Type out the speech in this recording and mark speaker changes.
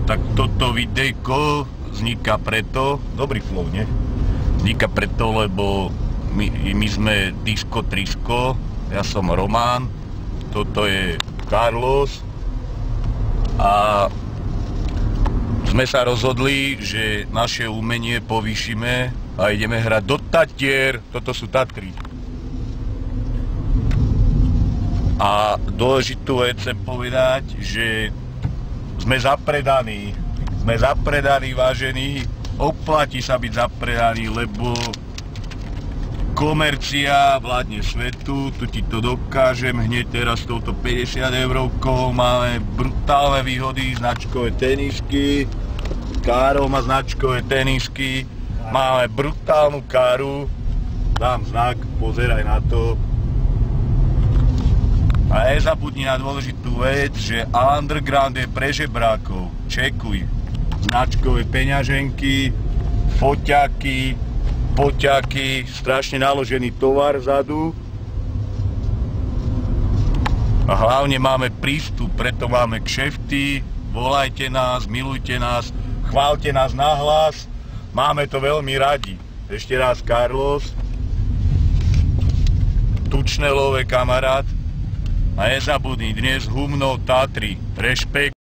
Speaker 1: Tak toto videjko vzniká preto, dobrý flow, nie? Vzniká preto, lebo my sme Disco Trisko, ja som Roman, toto je Carlos a sme sa rozhodli, že naše umenie povýšime a ideme hrať do Tatier, toto sú Tatry. A dôležitú vec chcem povedať, že sme zapredaní, vážení, oplatí sa byť zapredaný, lebo komercia vládne svetu, tu ti to dokážem hneď teraz s touto 50 eurovkou, máme brutálne výhody, značkové tenisky, Káro má značkové tenisky, máme brutálnu káru, dám znak, pozeraj na to. A nezabudni na dôležitú vec, že underground je pre žebrákov. Čekuj. Značkové peňaženky, foťaky, poťaky, strašne naložený tovar vzadu. A hlavne máme prístup, preto máme kšefty, volajte nás, milujte nás, chváľte nás nahlas, máme to veľmi radi. Ešte raz Carlos, Tučnelové kamarát. A nezabudni, dnes Humno Tatry, rešpekt.